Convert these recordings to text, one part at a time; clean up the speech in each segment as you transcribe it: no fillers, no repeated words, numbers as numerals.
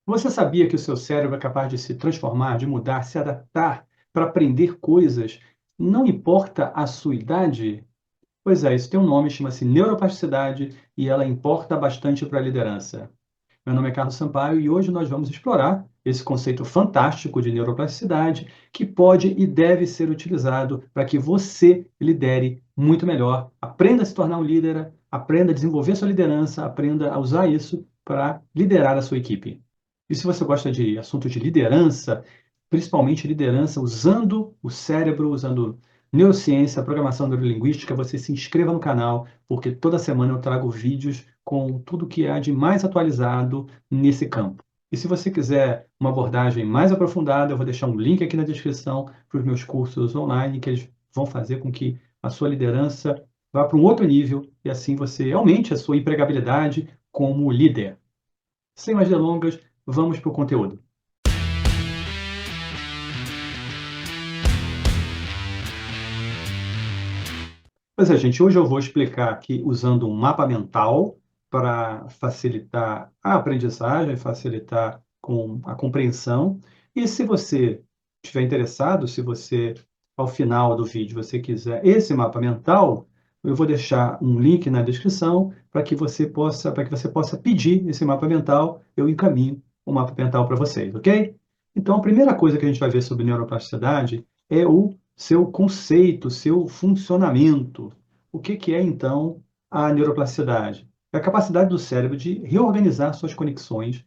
Você sabia que o seu cérebro é capaz de se transformar, de mudar, se adaptar para aprender coisas, não importa a sua idade? Pois é, isso tem um nome, chama-se neuroplasticidade e ela importa bastante para a liderança. Meu nome é Carlos Sampaio e hoje nós vamos explorar esse conceito fantástico de neuroplasticidade que pode e deve ser utilizado para que você lidere muito melhor, aprenda a se tornar um líder, aprenda a desenvolver sua liderança, aprenda a usar isso para liderar a sua equipe. E se você gosta de assuntos de liderança, principalmente liderança usando o cérebro, usando neurociência, programação neurolinguística, você se inscreva no canal, porque toda semana eu trago vídeos com tudo que há de mais atualizado nesse campo. E se você quiser uma abordagem mais aprofundada, eu vou deixar um link aqui na descrição para os meus cursos online, que eles vão fazer com que a sua liderança vá para um outro nível e assim você aumente a sua empregabilidade como líder. Sem mais delongas, vamos para o conteúdo. Pois é, gente, hoje eu vou explicar aqui usando um mapa mental para facilitar a aprendizagem, facilitar com a compreensão. E se você estiver interessado, se você, ao final do vídeo, você quiser esse mapa mental, eu vou deixar um link na descrição para que você possa pedir esse mapa mental, eu encaminho o mapa mental para vocês, ok? Então, a primeira coisa que a gente vai ver sobre neuroplasticidade é o seu conceito, seu funcionamento. O que que é, então, a neuroplasticidade? É a capacidade do cérebro de reorganizar suas conexões,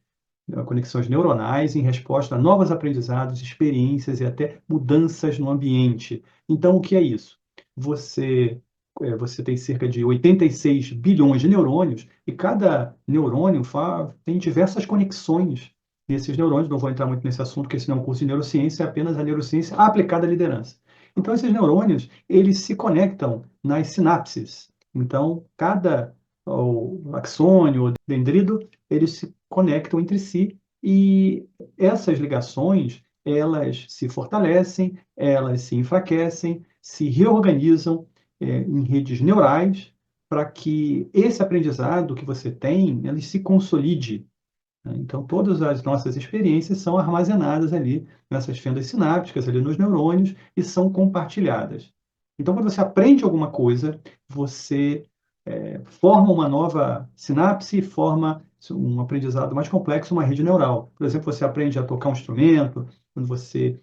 conexões neuronais, em resposta a novos aprendizados, experiências e até mudanças no ambiente. Então, o que é isso? Você, você tem cerca de 86 bilhões de neurônios e cada neurônio tem diversas conexões nesses neurônios. Não vou entrar muito nesse assunto, porque esse não é um curso de neurociência, é apenas a neurociência aplicada à liderança. Então, esses neurônios, eles se conectam nas sinapses. Então, cada o axônio, o dendrito, eles se conectam entre si e essas ligações, elas se fortalecem, elas se enfraquecem, se reorganizam em redes neurais para que esse aprendizado que você tem, ele se consolide, né? Então, todas as nossas experiências são armazenadas ali nessas fendas sinápticas, ali nos neurônios, e são compartilhadas. Então, quando você aprende alguma coisa, você forma uma nova sinapse, forma um aprendizado mais complexo, uma rede neural. Por exemplo, você aprende a tocar um instrumento, quando você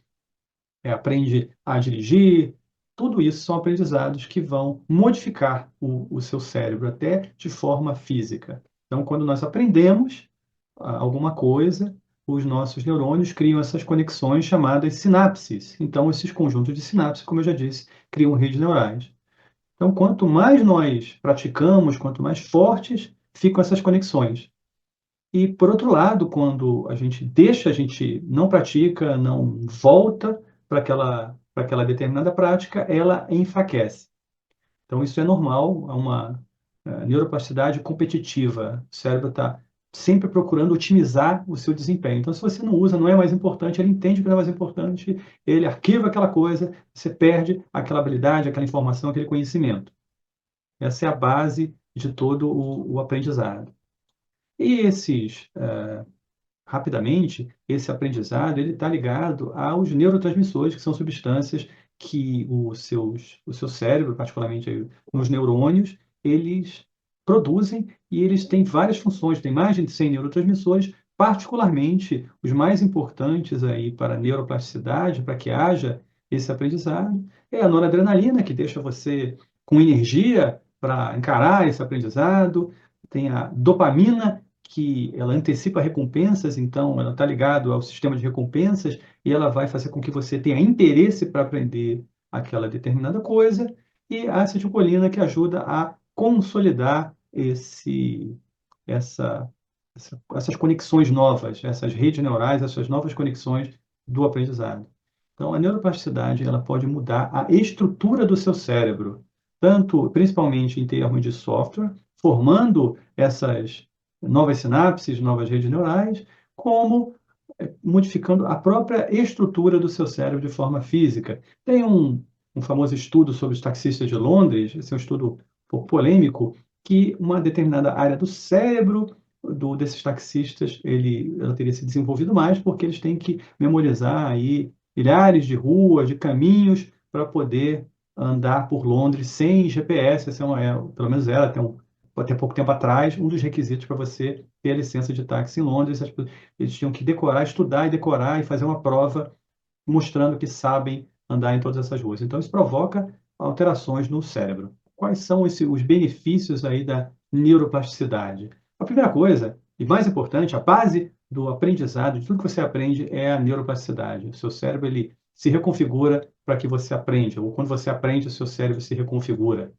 aprende a dirigir, tudo isso são aprendizados que vão modificar o seu cérebro, até de forma física. Então, quando nós aprendemos alguma coisa, os nossos neurônios criam essas conexões chamadas sinapses. Então, esses conjuntos de sinapses, como eu já disse, criam redes neurais. Então, quanto mais nós praticamos, quanto mais fortes ficam essas conexões. E, por outro lado, quando a gente deixa, a gente não pratica, não volta para aquela determinada prática, ela enfraquece. Então, isso é normal, é uma neuroplasticidade competitiva. O cérebro está sempre procurando otimizar o seu desempenho. Então, se você não usa, não é mais importante, ele entende que não é mais importante, ele arquiva aquela coisa, você perde aquela habilidade, aquela informação, aquele conhecimento. Essa é a base de todo o aprendizado. E rapidamente, esse aprendizado ele está ligado aos neurotransmissores, que são substâncias que o seu cérebro, particularmente aí, nos neurônios, eles produzem e eles têm várias funções, tem mais de 100 neurotransmissores, particularmente os mais importantes aí para a neuroplasticidade, para que haja esse aprendizado, é a noradrenalina, que deixa você com energia para encarar esse aprendizado, tem a dopamina, que ela antecipa recompensas, então ela está ligado ao sistema de recompensas e ela vai fazer com que você tenha interesse para aprender aquela determinada coisa, e a acetilcolina que ajuda a consolidar essa, essas conexões novas, essas redes neurais, essas novas conexões do aprendizado. Então, a neuroplasticidade ela pode mudar a estrutura do seu cérebro, tanto, principalmente em termos de software, formando essas novas sinapses, novas redes neurais, como modificando a própria estrutura do seu cérebro de forma física. Tem um famoso estudo sobre os taxistas de Londres, esse é um estudo um pouco polêmico, que uma determinada área do cérebro desses taxistas, ela teria se desenvolvido mais, porque eles têm que memorizar aí milhares de ruas, de caminhos, para poder andar por Londres sem GPS. Essa pelo menos era, até pouco tempo atrás, um dos requisitos para você ter a licença de táxi em Londres. Eles tinham que decorar, estudar e decorar e fazer uma prova mostrando que sabem andar em todas essas ruas. Então, isso provoca alterações no cérebro. Quais são os benefícios aí da neuroplasticidade? A primeira coisa, e mais importante, a base do aprendizado, de tudo que você aprende, é a neuroplasticidade. O seu cérebro, ele se reconfigura para que você aprenda, ou quando você aprende, o seu cérebro se reconfigura.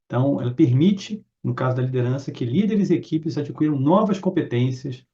Então, ela permite, no caso da liderança, que líderes e equipes adquiram novas competências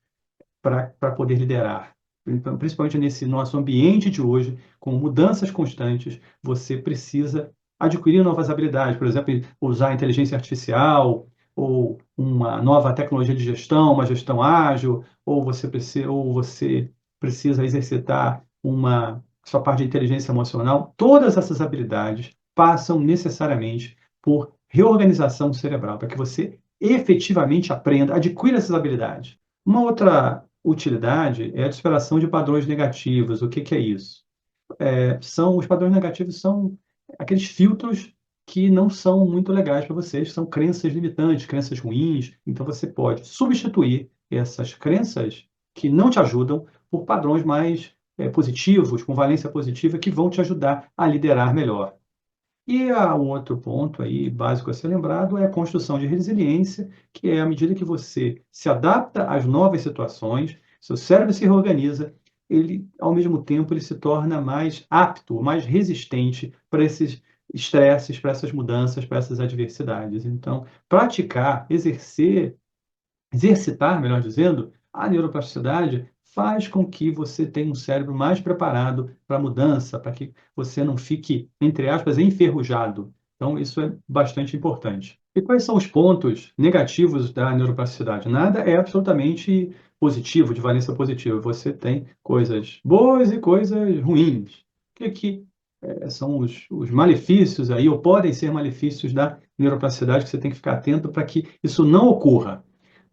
para poder liderar. Então, principalmente nesse nosso ambiente de hoje, com mudanças constantes, você precisa adquirir novas habilidades, por exemplo, usar a inteligência artificial, ou uma nova tecnologia de gestão, uma gestão ágil, ou você precisa exercitar uma sua parte de inteligência emocional. Todas essas habilidades passam necessariamente por reorganização cerebral, para que você efetivamente aprenda, adquira essas habilidades. Uma outra utilidade é a superação de padrões negativos. O que que é isso? Os padrões negativos são aqueles filtros que não são muito legais para vocês, são crenças limitantes, crenças ruins. Então você pode substituir essas crenças que não te ajudam por padrões mais positivos, com valência positiva, que vão te ajudar a liderar melhor. E um outro ponto aí básico a ser lembrado é a construção de resiliência, que é à medida que você se adapta às novas situações, seu cérebro se reorganiza, ele, ao mesmo tempo, ele se torna mais apto, mais resistente para esses estresses, para essas mudanças, para essas adversidades. Então, praticar, exercitar, melhor dizendo, a neuroplasticidade faz com que você tenha um cérebro mais preparado para a mudança, para que você não fique, entre aspas, enferrujado. Então, isso é bastante importante. E quais são os pontos negativos da neuroplasticidade? Nada é absolutamente positivo, de valência positiva. Você tem coisas boas e coisas ruins. O que são os malefícios aí, ou podem ser malefícios da neuroplasticidade, que você tem que ficar atento para que isso não ocorra?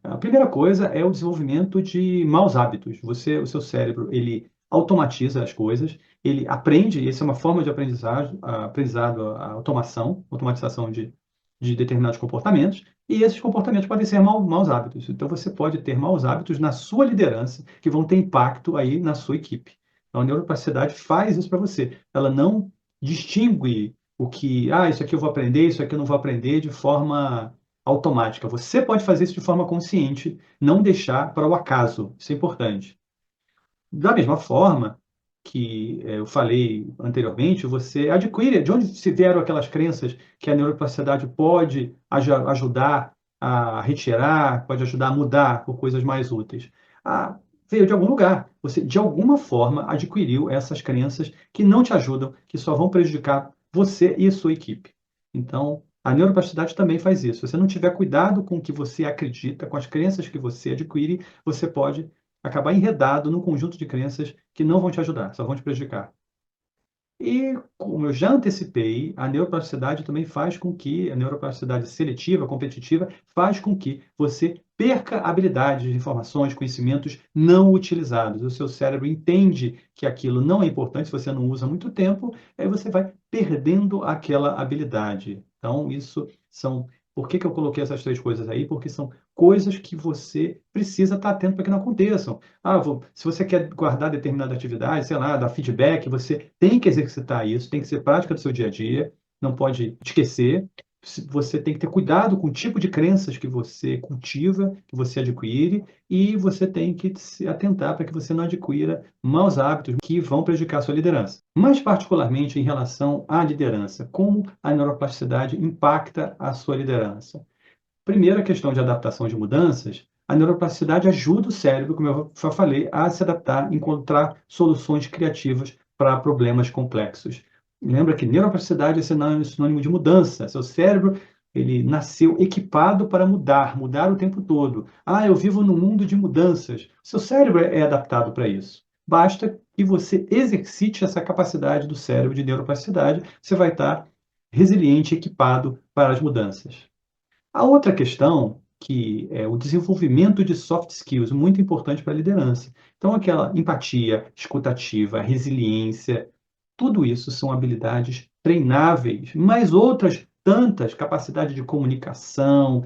A primeira coisa é o desenvolvimento de maus hábitos. O seu cérebro, ele automatiza as coisas, ele aprende, essa é uma forma de aprendizado, a automatização de determinados comportamentos, e esses comportamentos podem ser maus hábitos. Então, você pode ter maus hábitos na sua liderança, que vão ter impacto aí na sua equipe. Então, a neuroplasticidade faz isso para você. Ela não distingue isso aqui eu vou aprender, isso aqui eu não vou aprender de forma automática. Você pode fazer isso de forma consciente, não deixar para o acaso. Isso é importante. Da mesma forma que eu falei anteriormente, você adquire, de onde se vieram aquelas crenças que a neuroplasticidade pode ajudar a retirar, pode ajudar a mudar por coisas mais úteis. Veio de algum lugar. Você, de alguma forma, adquiriu essas crenças que não te ajudam, que só vão prejudicar você e a sua equipe. Então, a neuroplasticidade também faz isso. Se você não tiver cuidado com o que você acredita, com as crenças que você adquire, você pode acabar enredado num conjunto de crenças que não vão te ajudar, só vão te prejudicar. E, como eu já antecipei, a neuroplasticidade seletiva, competitiva, faz com que você perca habilidades, informações, conhecimentos não utilizados. O seu cérebro entende que aquilo não é importante, se você não usa muito tempo, aí você vai perdendo aquela habilidade. Então, isso são. Por que que eu coloquei essas três coisas aí? Porque são coisas que você precisa estar atento para que não aconteçam. Se você quer guardar determinada atividade, sei lá, dar feedback, você tem que exercitar isso, tem que ser prática do seu dia a dia, não pode esquecer. Você tem que ter cuidado com o tipo de crenças que você cultiva, que você adquire, e você tem que se atentar para que você não adquira maus hábitos que vão prejudicar a sua liderança. Mais particularmente em relação à liderança, como a neuroplasticidade impacta a sua liderança? Primeiro, a questão de adaptação de mudanças, a neuroplasticidade ajuda o cérebro, como eu já falei, a se adaptar, encontrar soluções criativas para problemas complexos. Lembra que neuroplasticidade é sinônimo de mudança. Seu cérebro, ele nasceu equipado para mudar o tempo todo. Eu vivo num mundo de mudanças. Seu cérebro é adaptado para isso. Basta que você exercite essa capacidade do cérebro de neuroplasticidade, você vai estar resiliente, equipado para as mudanças. A outra questão, que é o desenvolvimento de soft skills, muito importante para a liderança. Então, aquela empatia, escutativa, resiliência, tudo isso são habilidades treináveis, mas outras tantas, capacidade de comunicação,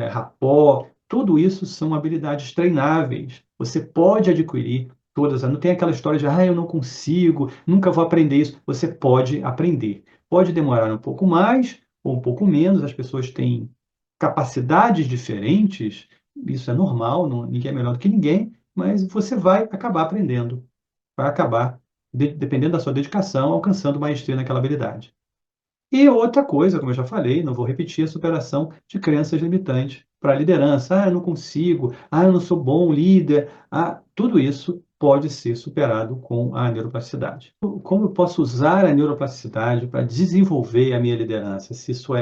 rapport, tudo isso são habilidades treináveis. Você pode adquirir todas. Não tem aquela história de, eu não consigo, nunca vou aprender isso. Você pode aprender. Pode demorar um pouco mais ou um pouco menos, as pessoas têm capacidades diferentes, isso é normal, ninguém é melhor do que ninguém, mas você vai acabar aprendendo, vai acabar, dependendo da sua dedicação, alcançando maestria naquela habilidade. E outra coisa, como eu já falei, não vou repetir, a superação de crenças limitantes para a liderança. Eu não consigo, eu não sou bom líder. Tudo isso pode ser superado com a neuroplasticidade. Como eu posso usar a neuroplasticidade para desenvolver a minha liderança? Se isso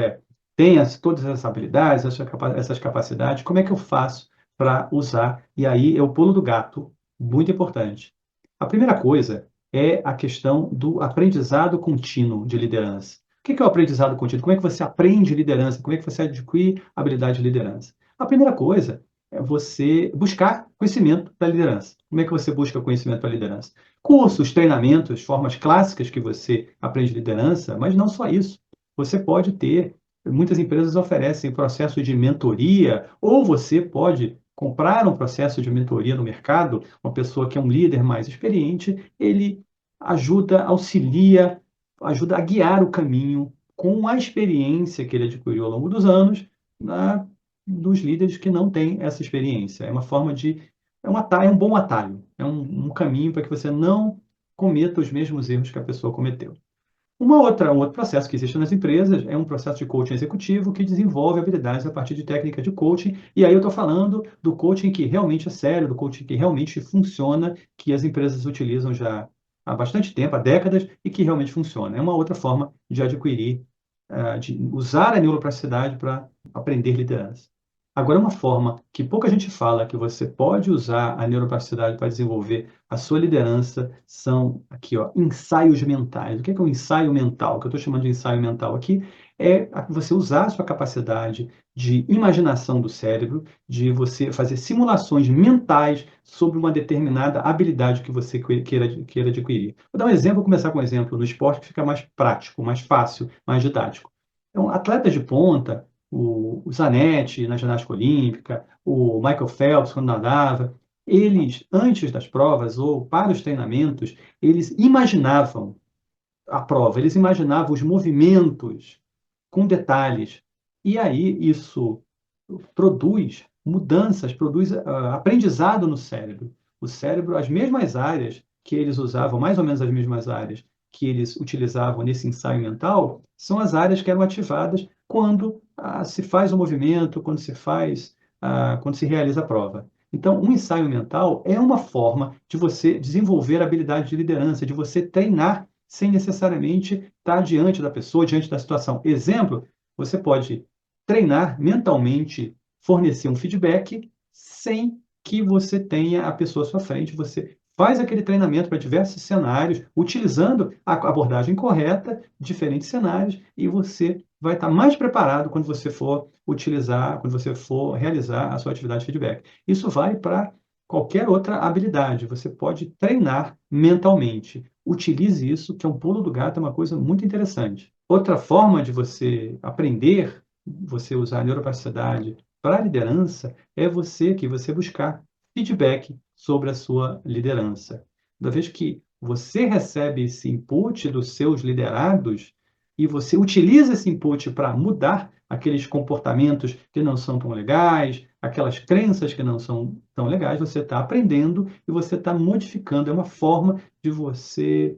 tem todas essas habilidades, essas capacidades, como é que eu faço para usar? E aí é o pulo do gato, muito importante. A primeira coisa é a questão do aprendizado contínuo de liderança. O que é o aprendizado contínuo? Como é que você aprende liderança? Como é que você adquire habilidade de liderança? A primeira coisa é você buscar conhecimento para liderança. Como é que você busca conhecimento para liderança? Cursos, treinamentos, formas clássicas que você aprende liderança, mas não só isso. Você pode ter, muitas empresas oferecem processo de mentoria, ou você pode comprar um processo de mentoria no mercado, uma pessoa que é um líder mais experiente, ele ajuda, auxilia, ajuda a guiar o caminho com a experiência que ele adquiriu ao longo dos anos dos líderes que não têm essa experiência. É uma forma de... é um bom atalho, um caminho para que você não cometa os mesmos erros que a pessoa cometeu. Um outro processo que existe nas empresas é um processo de coaching executivo que desenvolve habilidades a partir de técnicas de coaching. E aí eu estou falando do coaching que realmente é sério, do coaching que realmente funciona, que as empresas utilizam já há bastante tempo, há décadas, e que realmente funciona. É uma outra forma de adquirir, de usar a neuroplasticidade para aprender liderança. Agora, uma forma que pouca gente fala que você pode usar a neuroplasticidade para desenvolver a sua liderança são aqui, ensaios mentais. O que é um ensaio mental? O que eu estou chamando de ensaio mental aqui é você usar a sua capacidade de imaginação do cérebro, de você fazer simulações mentais sobre uma determinada habilidade que você queira adquirir. Vou dar um exemplo, vou começar com um exemplo no esporte que fica mais prático, mais fácil, mais didático. Então, atletas de ponta, o Zanetti na ginástica olímpica, o Michael Phelps quando nadava, eles, antes das provas ou para os treinamentos, eles imaginavam a prova, eles imaginavam os movimentos com detalhes. E aí isso produz mudanças, produz aprendizado no cérebro. O cérebro, as mesmas áreas que eles usavam, mais ou menos as mesmas áreas que eles utilizavam nesse ensaio mental, são as áreas que eram ativadas quando se faz o movimento, quando se realiza a prova. Então, um ensaio mental é uma forma de você desenvolver habilidade de liderança, de você treinar sem necessariamente estar diante da pessoa, diante da situação. Exemplo, você pode treinar mentalmente, fornecer um feedback sem que você tenha a pessoa à sua frente. Você faz aquele treinamento para diversos cenários, utilizando a abordagem correta, diferentes cenários, e você vai estar mais preparado quando você for utilizar, quando você for realizar a sua atividade de feedback. Isso vale para qualquer outra habilidade. Você pode treinar mentalmente. Utilize isso, que é um pulo do gato, é uma coisa muito interessante. Outra forma de você aprender, você usar a neuroplasticidade para a liderança, é você buscar feedback sobre a sua liderança. Toda vez que você recebe esse input dos seus liderados e você utiliza esse input para mudar aqueles comportamentos que não são tão legais, aquelas crenças que não são tão legais, você está aprendendo e você está modificando. É uma forma de você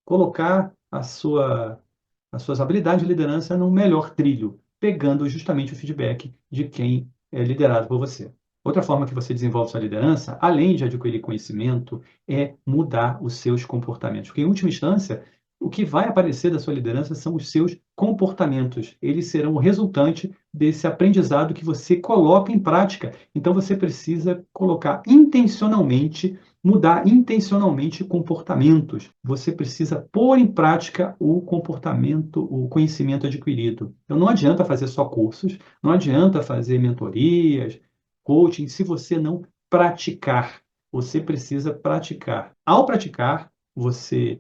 colocar as suas habilidades de liderança num melhor trilho, pegando justamente o feedback de quem é liderado por você. Outra forma que você desenvolve sua liderança, além de adquirir conhecimento, é mudar os seus comportamentos. Porque, em última instância, o que vai aparecer da sua liderança são os seus comportamentos. Eles serão o resultante desse aprendizado que você coloca em prática. Então, você precisa colocar intencionalmente mudar intencionalmente comportamentos. Você precisa pôr em prática o comportamento, o conhecimento adquirido. Então, não adianta fazer só cursos, não adianta fazer mentorias, coaching, se você não praticar. Você precisa praticar. Ao praticar, você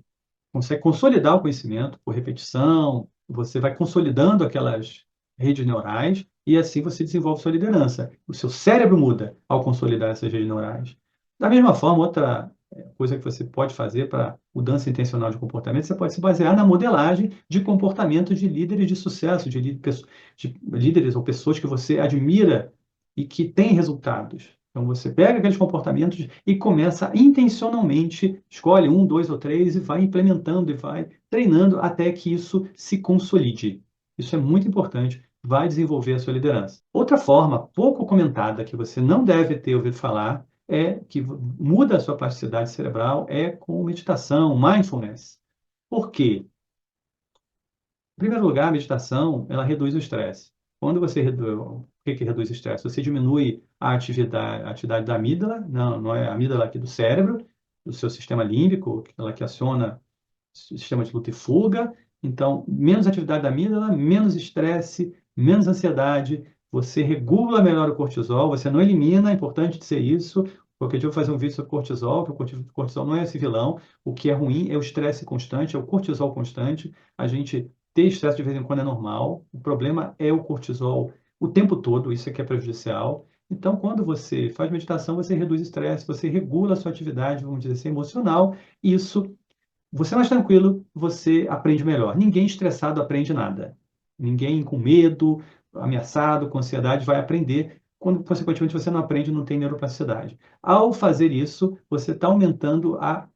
consegue consolidar o conhecimento por repetição, você vai consolidando aquelas redes neurais e assim você desenvolve sua liderança. O seu cérebro muda ao consolidar essas redes neurais. Da mesma forma, outra coisa que você pode fazer para mudança intencional de comportamento, você pode se basear na modelagem de comportamento de líderes de sucesso, de líderes ou pessoas que você admira e que têm resultados. Então, você pega aqueles comportamentos e começa intencionalmente, escolhe um, dois ou três e vai implementando e vai treinando até que isso se consolide. Isso é muito importante, vai desenvolver a sua liderança. Outra forma pouco comentada que você não deve ter ouvido falar é que muda a sua plasticidade cerebral é com meditação, mindfulness. Por quê? Em primeiro lugar, a meditação, ela reduz o estresse. Quando você reduz, o que reduz o estresse? Você diminui a atividade da amígdala, não é a amígdala aqui do cérebro, do seu sistema límbico, ela que aciona o sistema de luta e fuga. Então, menos atividade da amígdala, menos estresse, menos ansiedade, você regula melhor o cortisol, você não elimina, é importante dizer isso, porque eu vou fazer um vídeo sobre cortisol, que o cortisol não é esse vilão, o que é ruim é o estresse constante, é o cortisol constante, a gente ter estresse de vez em quando é normal, o problema é o cortisol o tempo todo, isso é que é prejudicial. Então, quando você faz meditação, você reduz estresse, você regula a sua atividade, vamos dizer assim, emocional, isso você é mais tranquilo, você aprende melhor. Ninguém estressado aprende nada. Ninguém com medo, ameaçado, com ansiedade vai aprender quando, consequentemente, você não aprende, não tem neuroplasticidade. Ao fazer isso, você está aumentando a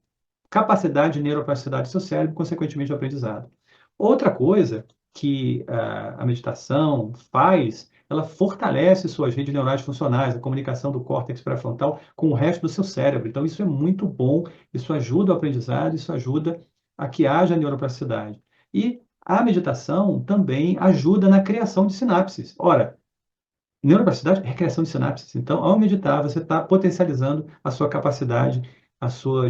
capacidade de neuroplasticidade do seu cérebro, consequentemente, o aprendizado. Outra coisa que a meditação faz, ela fortalece suas redes neurais funcionais, a comunicação do córtex pré-frontal com o resto do seu cérebro. Então, isso é muito bom, isso ajuda o aprendizado, isso ajuda a que haja neuroplasticidade. E a meditação também ajuda na criação de sinapses. Ora, neuroplasticidade é criação de sinapses. Então, ao meditar, você está potencializando a sua capacidade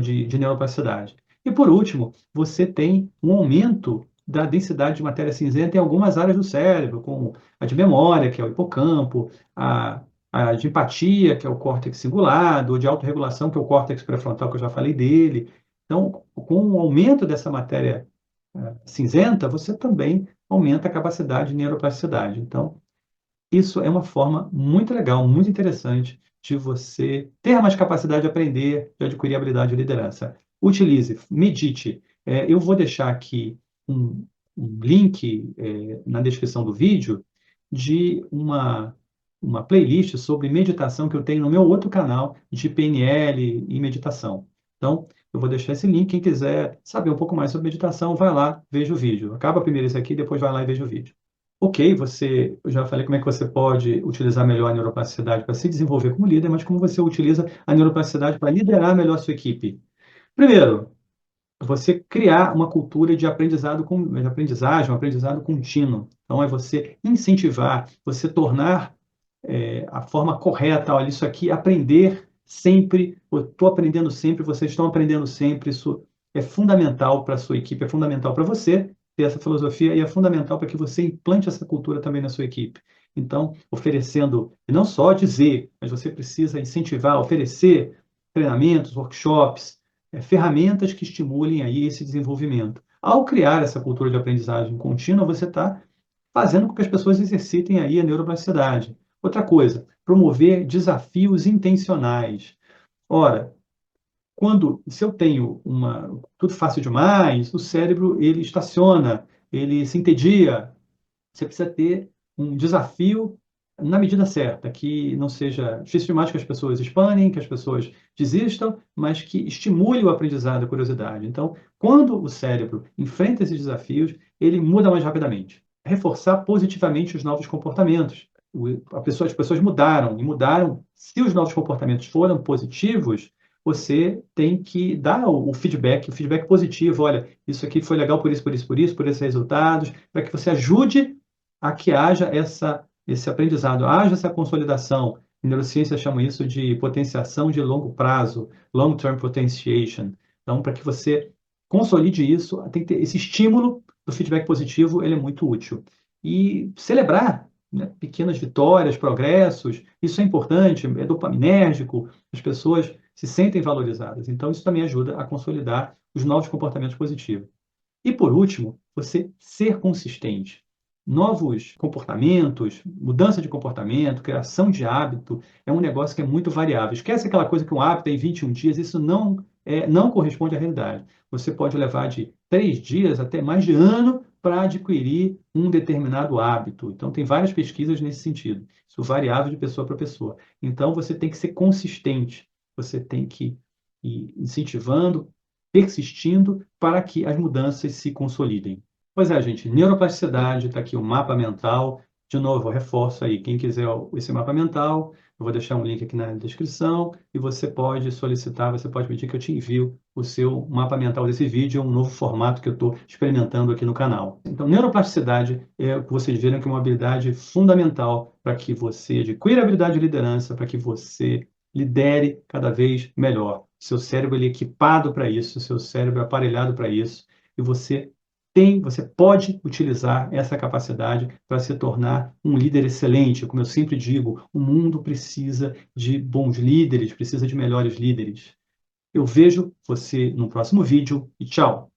de neuroplasticidade. E, por último, você tem um aumento da densidade de matéria cinzenta em algumas áreas do cérebro, como a de memória, que é o hipocampo, a de empatia, que é o córtex cingulado, ou de autorregulação, que é o córtex pré-frontal, que eu já falei dele. Então, com o aumento dessa matéria cinzenta, você também aumenta a capacidade de neuroplasticidade. Então, isso é uma forma muito legal, muito interessante de você ter mais capacidade de aprender, de adquirir habilidade de liderança. Utilize, medite. Eu vou deixar aqui um link na descrição do vídeo de uma playlist sobre meditação que eu tenho no meu outro canal de PNL e meditação. Então, eu vou deixar esse link. Quem quiser saber um pouco mais sobre meditação, vai lá, veja o vídeo. Acaba primeiro esse aqui, depois vai lá e veja o vídeo. Ok, eu já falei como é que você pode utilizar melhor a neuroplasticidade para se desenvolver como líder, mas como você utiliza a neuroplasticidade para liderar melhor a sua equipe. Primeiro, você criar uma cultura de aprendizagem, um aprendizado contínuo. Então, é você incentivar, você tornar a forma correta, olha, isso aqui, aprender sempre, eu estou aprendendo sempre, vocês estão aprendendo sempre, isso é fundamental para a sua equipe, é fundamental para você ter essa filosofia e é fundamental para que você implante essa cultura também na sua equipe. Então, oferecendo, e não só dizer, mas você precisa incentivar, oferecer treinamentos, workshops, ferramentas que estimulem aí esse desenvolvimento. Ao criar essa cultura de aprendizagem contínua, você está fazendo com que as pessoas exercitem aí a neuroplasticidade. Outra coisa, promover desafios intencionais. Ora, se eu tenho tudo fácil demais, o cérebro ele estaciona, ele se entedia. Você precisa ter um desafio na medida certa, que não seja difícil demais que as pessoas espanem, que as pessoas desistam, mas que estimule o aprendizado, a curiosidade. Então, quando o cérebro enfrenta esses desafios, ele muda mais rapidamente. Reforçar positivamente os novos comportamentos. As pessoas mudaram, e mudaram. Se os novos comportamentos foram positivos, você tem que dar o feedback positivo. Olha, isso aqui foi legal por isso, por isso, por isso, por esses resultados, para que você ajude a que haja esse aprendizado, haja essa consolidação, Em neurociência chamam isso de potenciação de longo prazo, long-term potentiation. Então, para que você consolide isso, tem que ter esse estímulo do feedback positivo, ele é muito útil. E celebrar, né, pequenas vitórias, progressos, isso é importante, é dopaminérgico, as pessoas se sentem valorizadas. Então, isso também ajuda a consolidar os novos comportamentos positivos. E por último, você ser consistente. Novos comportamentos, mudança de comportamento, criação de hábito, é um negócio que é muito variável. Esquece aquela coisa que um hábito é em 21 dias, isso não corresponde à realidade. Você pode levar de 3 dias até mais de ano para adquirir um determinado hábito. Então, tem várias pesquisas nesse sentido. Isso variável de pessoa para pessoa. Então, você tem que ser consistente. Você tem que ir incentivando, persistindo para que as mudanças se consolidem. Pois é, gente, neuroplasticidade, está aqui o mapa mental. De novo, eu reforço aí, quem quiser esse mapa mental, eu vou deixar um link aqui na descrição e você pode solicitar, você pode pedir que eu te envio o seu mapa mental desse vídeo, um novo formato que eu estou experimentando aqui no canal. Então, neuroplasticidade é o que vocês viram que é uma habilidade fundamental para que você adquira a habilidade de liderança, para que você lidere cada vez melhor. Seu cérebro ele é equipado para isso, seu cérebro é aparelhado para isso, e você pode utilizar essa capacidade para se tornar um líder excelente. Como eu sempre digo, o mundo precisa de bons líderes, precisa de melhores líderes. Eu vejo você no próximo vídeo e tchau!